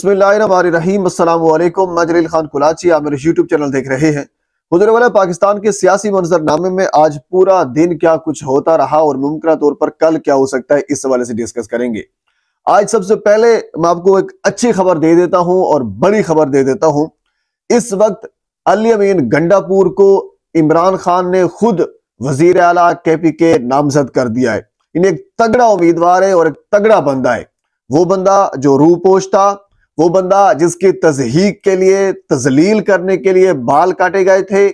बिस्मिल्लाहिर्रहमानिर्रहीम। अस्सलामु अलैकुम। मैं जलील खान कुलाची, आप मेरे यूट्यूब चैनल देख रहे हैं। गुज़रे वाले पाकिस्तान के सियासी मंजरनामे में आज पूरा दिन क्या कुछ होता रहा और मुमकिन तौर पर कल क्या हो सकता है, इस हवाले से डिस्कस करेंगे। आज सबसे पहले मैं आपको एक अच्छी खबर दे देता हूं और बड़ी खबर दे देता हूं। इस वक्त अली अमीन गंडापुर को इमरान खान ने खुद वजीर आला KPK नामजद कर दिया है। इन्हें एक तगड़ा उम्मीदवार है और एक तगड़ा बंदा है। वो बंदा जो रूपोश था, वो बंदा जिसकी तज़हीक के लिए, तजलील करने के लिए बाल काटे गए थे,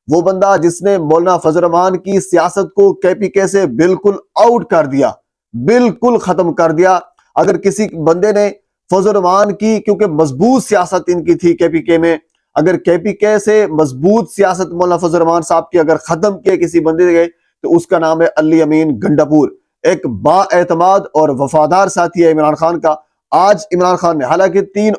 वो बंदा जिसने मौलाना फजल रहमान की सियासत को KPK से बिल्कुल आउट कर दिया, बिल्कुल खत्म कर दिया। अगर किसी बंदे ने फजल रहमान की, क्योंकि मजबूत सियासत इनकी थी KPK में, अगर KPK से मजबूत सियासत मौलाना फजल रहमान साहब की अगर खत्म किए किसी बंदे गए, तो उसका नाम है अली अमीन गंडापुर। एक बाएतमाद और वफादार साथी है इमरान खान का। आज इमरान खान ने, हालांकि तीन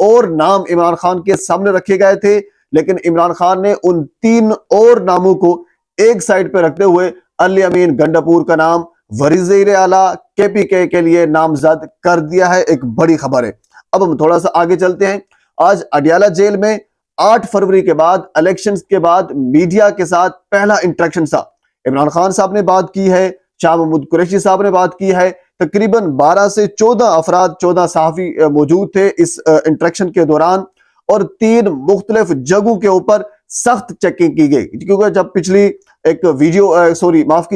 और नाम इमरान खान के सामने रखे गए थे, लेकिन इमरान खान ने उन 3 और नामों को एक साइड पे रखते हुए अली अमीन गंडापुर का नाम वजीर आला KPK के लिए नामजद कर दिया है। एक बड़ी खबर है। अब हम थोड़ा सा आगे चलते हैं। आज अडियाला जेल में 8 फरवरी के बाद, इलेक्शंस के बाद मीडिया के साथ पहला इंटरेक्शन था। इमरान खान साहब ने बात की है, शाह महमूद कुरैशी साहब ने बात की है। तकरीबन 12 से 14 अफराद, 14 सहाफी मौजूद थे इस इंटरेक्शन के दौरान, और 3 मुख्तलिफ जगहों के ऊपर सख्त चेकिंग की गई। क्योंकि जब पिछली एक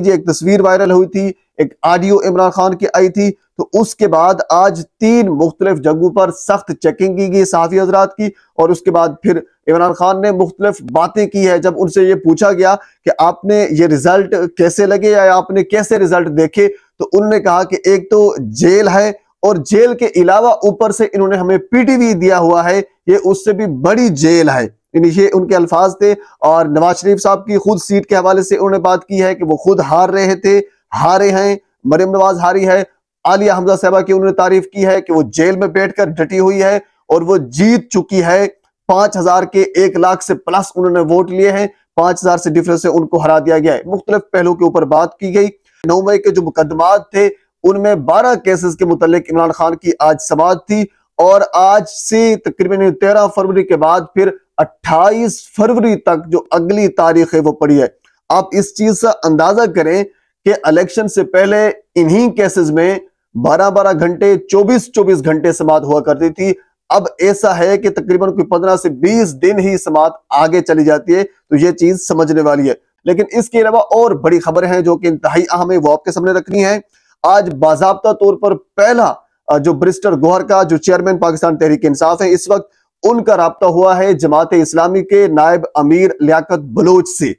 एक तस्वीर वायरल हुई थी, एक ऑडियो इमरान खान की आई थी, तो उसके बाद आज 3 मुख्तलिफ जगहों पर सख्त चेकिंग की गई सहाफी हजरात की। और उसके बाद फिर इमरान खान ने मुख्तलिफ बातें की है। जब उनसे ये पूछा गया कि आपने ये रिजल्ट कैसे लगे या आपने कैसे रिजल्ट देखे, तो उन्होंने कहा कि एक तो जेल है और जेल के अलावा ऊपर से इन्होंने हमें PTV दिया हुआ है, ये उससे भी बड़ी जेल है। ये उनके अल्फाज थे। और नवाज शरीफ साहब की खुद सीट के हवाले से उन्होंने बात की है कि वो खुद हार रहे थे, हारे हैं, मरियम नवाज हारी है। आलिया हमजा साहबा की उन्होंने तारीफ की है कि वो जेल में बैठकर डटी हुई है और वो जीत चुकी है। 5000 के 1 लाख से प्लस उन्होंने वोट लिए हैं, 5000 से डिफरेंस से उनको हरा दिया गया है। मुख्तलिफ पहलुओं के ऊपर बात की गई। 9 मई के जो मुकदमात थे, उनमें 12 केसेस के मुतालिक इमरान खान की आज समाअत थी। और आज से तकरीबन 13 फरवरी के बाद फिर 28 फरवरी तक जो अगली तारीख है वो पड़ी है। आप इस चीज से अंदाजा करें कि इलेक्शन से पहले इन्हीं केसेस में 12-12 घंटे, 24-24 घंटे समाअत हुआ करती थी। अब ऐसा है कि तकरीबन कोई 15 से 20 दिन ही समाअत आगे चली जाती है। तो ये चीज समझने वाली है। लेकिन इसके अलावा और बड़ी खबरें हैं जो कि इंतहाई अहम है, वो आपके सामने रखनी है। आज बाज़ाब्ता तौर पर पहला जो बैरिस्टर गौहर का, जो चेयरमैन पाकिस्तान तहरीक इंसाफ है इस वक्त, उनका राब्ता हुआ है जमात इस्लामी के नायब अमीर लियाकत बलोच से।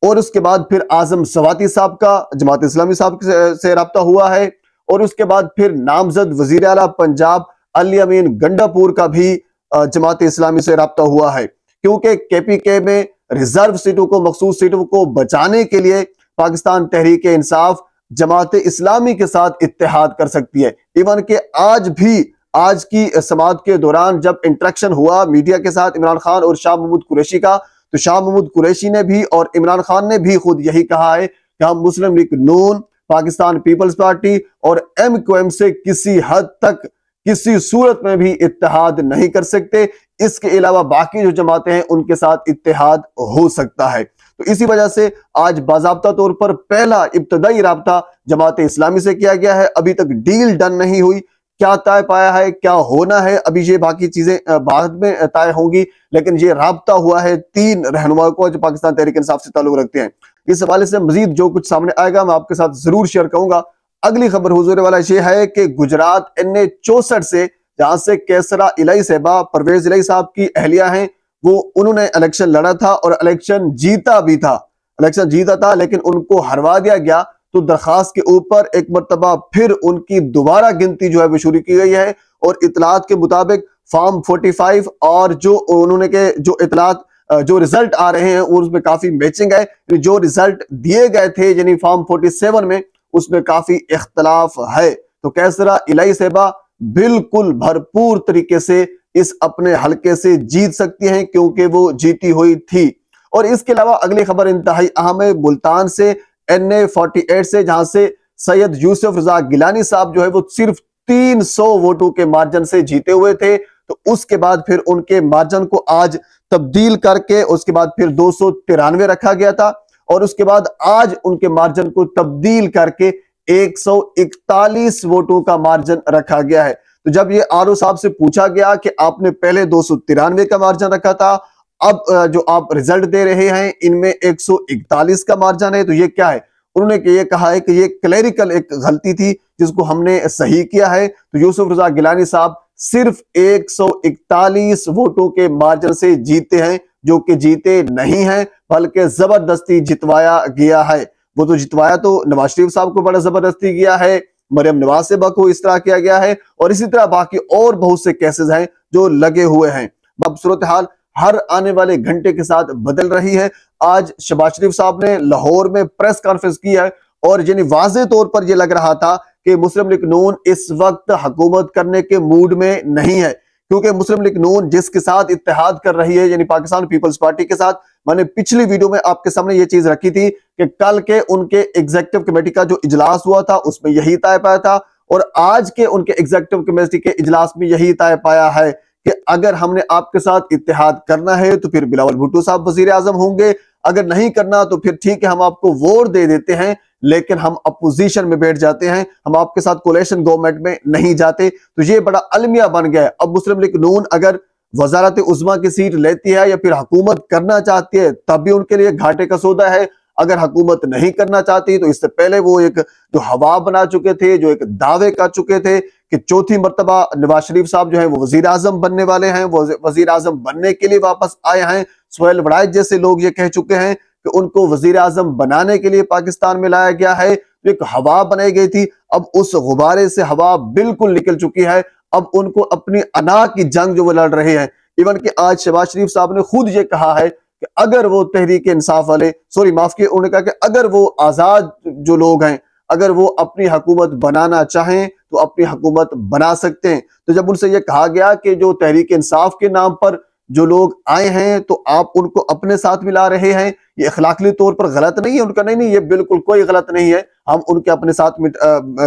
और उसके बाद फिर आजम सवाती साहब का जमात इस्लामी साहब से राब्ता हुआ है। और उसके बाद फिर नामजद वजीर आला पंजाब अली अमीन गंडापुर का भी जमात इस्लामी से राब्ता हुआ है। क्योंकि KPK में रिजर्व सीटों को, मखसूस सीटों को बचाने के लिए पाकिस्तान तहरीक इंसाफ जमात इस्लामी के साथ इत्तेहाद कर सकती है। इवन के आज भी, आज की समाअत के दौरान जब इंटरेक्शन हुआ मीडिया के साथ इमरान खान और शाह महमूद कुरैशी का, तो शाह महमूद कुरैशी ने भी और इमरान खान ने भी खुद यही कहा है कि हम मुस्लिम लीग नून, पाकिस्तान पीपल्स पार्टी और MQM से किसी हद तक, किसी सूरत में भी इत्तेहाद नहीं कर सकते। इसके अलावा बाकी जो जमातें हैं उनके साथ इत्तेहाद हो सकता है। तो इसी वजह से आज बाज़ाब्ता तौर पर पहला इब्तदाई राब्ता जमात इस्लामी से किया गया है। अभी तक डील डन नहीं हुई, क्या तय पाया है, क्या होना है, अभी ये बाकी चीजें बाद में तय होंगी। लेकिन ये राब्ता हुआ है 3 रहनुमाओं को जो पाकिस्तान तहरीक इंसाफ से ताल्लुक रखते हैं। इस हवाले से मजीद जो कुछ सामने आएगा मैं आपके साथ जरूर शेयर करूंगा। अगली खबर हुजूर वाला ये है कि गुजरात NA 64 से, जहां से केसरा इलाई साहबा, परवेज इलाई साहब की अहलिया हैं, वो उन्होंने इलेक्शन लड़ा था और इलेक्शन जीता भी था। इलेक्शन जीता था लेकिन उनको हरवा दिया गया। तो दरखास्त के ऊपर एक मरतबा फिर उनकी दोबारा गिनती जो है वो शुरू की गई है। और इतलात के मुताबिक फॉर्म 45 और जो उन्होंने के जो इतलात, जो रिजल्ट आ रहे हैं उसमें काफी मैचिंग है। जो रिजल्ट दिए गए थे यानी फॉर्म 47 में, उसमें काफी इख्तलाफ है। तो केसरा इलाई साहबा बिल्कुल भरपूर तरीके से इस अपने हलके से जीत सकती हैं, क्योंकि वो जीती हुई थी। और इसके अलावा अगली खबर इंतहाई अहम है, मुल्तान से NA 48 से, जहां से सैयद यूसुफ रजा गिलानी साहब जो है वो सिर्फ 300 वोटों के मार्जिन से जीते हुए थे। तो उसके बाद फिर उनके मार्जिन को आज तब्दील करके उसके बाद फिर 293 रखा गया था और उसके बाद आज उनके मार्जिन को तब्दील करके 141 वोटों का मार्जिन रखा गया है। तो जब ये आरओ साहब से पूछा गया कि आपने पहले 293 का मार्जिन रखा था, अब जो आप रिजल्ट दे रहे हैं इनमें 141 का मार्जिन है, तो ये क्या है? उन्होंने ये कहा है कि ये क्लेरिकल एक गलती थी जिसको हमने सही किया है। तो यूसुफ रजा गिलानी साहब सिर्फ 141 वोटों के मार्जिन से जीते हैं, जो कि जीते नहीं हैं बल्कि जबरदस्ती जितवाया गया है। वो तो जितवाया तो नवाज शरीफ साहब को बड़ा जबरदस्ती किया है, मरियम नवाज से को इस तरह किया गया है और इसी तरह बाकी और बहुत से केसेस हैं जो लगे हुए हैं। अब सूरत हाल हर आने वाले घंटे के साथ बदल रही है। आज शहबाज शरीफ साहब ने लाहौर में प्रेस कॉन्फ्रेंस की है और यानी वाज़े तौर पर यह लग रहा था कि मुस्लिम लीग नून इस वक्त हुकूमत करने के मूड में नहीं है, क्योंकि मुस्लिम लीग नून जिसके साथ इत्तेहाद कर रही है यानी पाकिस्तान पीपल्स पार्टी के साथ। मैंने पिछली वीडियो में आपके सामने ये चीज रखी थी कि कल के उनके एग्जीक्यूटिव कमेटी का जो इजलास हुआ था उसमें यही तय पाया था और आज के उनके एग्जीक्यूटिव कमेटी के इजलास में यही तय पाया है कि अगर हमने आपके साथ इत्तेहाद करना है तो फिर बिलावल भुट्टो साहब वजीर आजम होंगे, अगर नहीं करना तो फिर ठीक है हम आपको वोट दे देते हैं लेकिन हम अपोजिशन में बैठ जाते हैं, हम आपके साथ कोलेशन गवर्नमेंट में नहीं जाते। तो ये बड़ा अलमिया बन गया है। अब मुस्लिम लीग नून अगर वजारत उज़्मा की सीट लेती है या फिर हुकूमत करना चाहती है तब भी उनके लिए घाटे का सौदा है। अगर हुकूमत नहीं करना चाहती तो इससे पहले वो एक जो हवा बना चुके थे, जो एक दावे कर चुके थे कि चौथी मर्तबा नवाज शरीफ साहब जो है वो वजीर आजम बनने वाले हैं, वो वजीर आजम बनने के लिए वापस आए हैं। सुहेल वड़ाइच जैसे लोग ये कह चुके हैं कि उनको वजीर आजम बनाने के लिए पाकिस्तान में लाया गया है। तो एक हवा बनाई गई थी, अब उस गुब्बारे से हवा बिल्कुल निकल चुकी है। अब उनको अपनी अना की जंग जो वो लड़ रहे हैं, इवन कि आज शहबाज शरीफ साहब ने खुद ये कहा है कि अगर वो तहरीक इंसाफ वाले, सॉरी माफ किए, उन्होंने कहा कि अगर वो आजाद जो लोग हैं अगर वो अपनी हुकूमत बनाना चाहें तो अपनी हुकूमत बना सकते हैं। तो जब उनसे ये कहा गया कि जो तहरीक इंसाफ के नाम पर जो लोग आए हैं तो आप उनको अपने साथ मिला रहे हैं, ये अखलाकी तौर पर गलत नहीं है? उनका नहीं, ये बिल्कुल कोई गलत नहीं है, हम उनके अपने साथ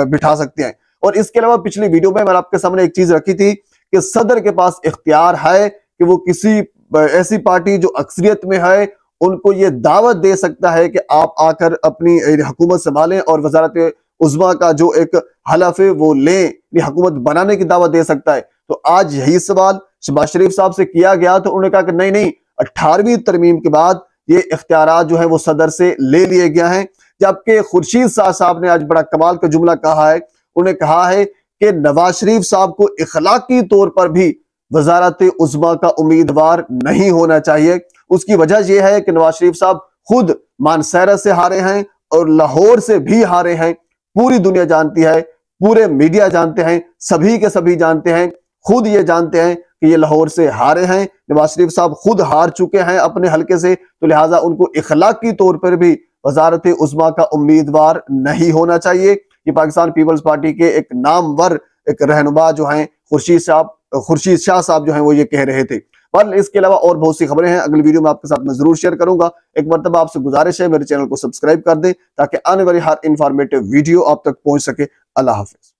बिठा सकते हैं। और इसके अलावा पिछली वीडियो में मैंने आपके सामने एक चीज रखी थी कि सदर के पास इख्तियार है कि वो किसी ऐसी पार्टी जो अक्सरियत में है उनको ये दावत दे सकता है कि आप आकर अपनी हुकूमत संभालें और वजारत उज़्मा का जो एक हलफ है वो लें, हुकूमत बनाने की दावत दे सकता है। तो आज यही सवाल शहबाज शरीफ साहब से किया गया तो उन्होंने कहा कि नहीं नहीं, 18वीं तरमीम के बाद ये इख्तियारात जो है वो सदर से ले लिए गए हैं। जबकि खुर्शीद शाह साहब ने आज बड़ा कमाल का जुमला कहा है, उन्हें कहा है कि नवाज शरीफ साहब को इखलाकी तौर पर भी वजारत उज़्मा का उम्मीदवार नहीं होना चाहिए। उसकी वजह यह है कि नवाज शरीफ साहब खुद मानसैरा से हारे हैं और लाहौर से भी हारे हैं। पूरी दुनिया जानती है, पूरे मीडिया जानते हैं, सभी के सभी जानते हैं, खुद ये जानते हैं कि ये लाहौर से हारे हैं। नवाज शरीफ साहब खुद हार चुके हैं अपने हलके से, तो लिहाजा उनको इखलाकी तौर पर भी वजारत उज़्मा का उम्मीदवार नहीं होना चाहिए। ये पाकिस्तान पीपल्स पार्टी के एक नामवर एक रहनुमा जो हैं खुर्शीद शाह साहब जो हैं वो ये कह रहे थे। पर इसके अलावा और बहुत सी खबरें हैं, अगली वीडियो में आपके साथ मैं जरूर शेयर करूंगा। एक मरतबा आपसे गुजारिश है मेरे चैनल को सब्सक्राइब कर दें ताकि आने वाली हर इंफॉर्मेटिव वीडियो आप तक पहुंच सके। अल्लाह हाफिज।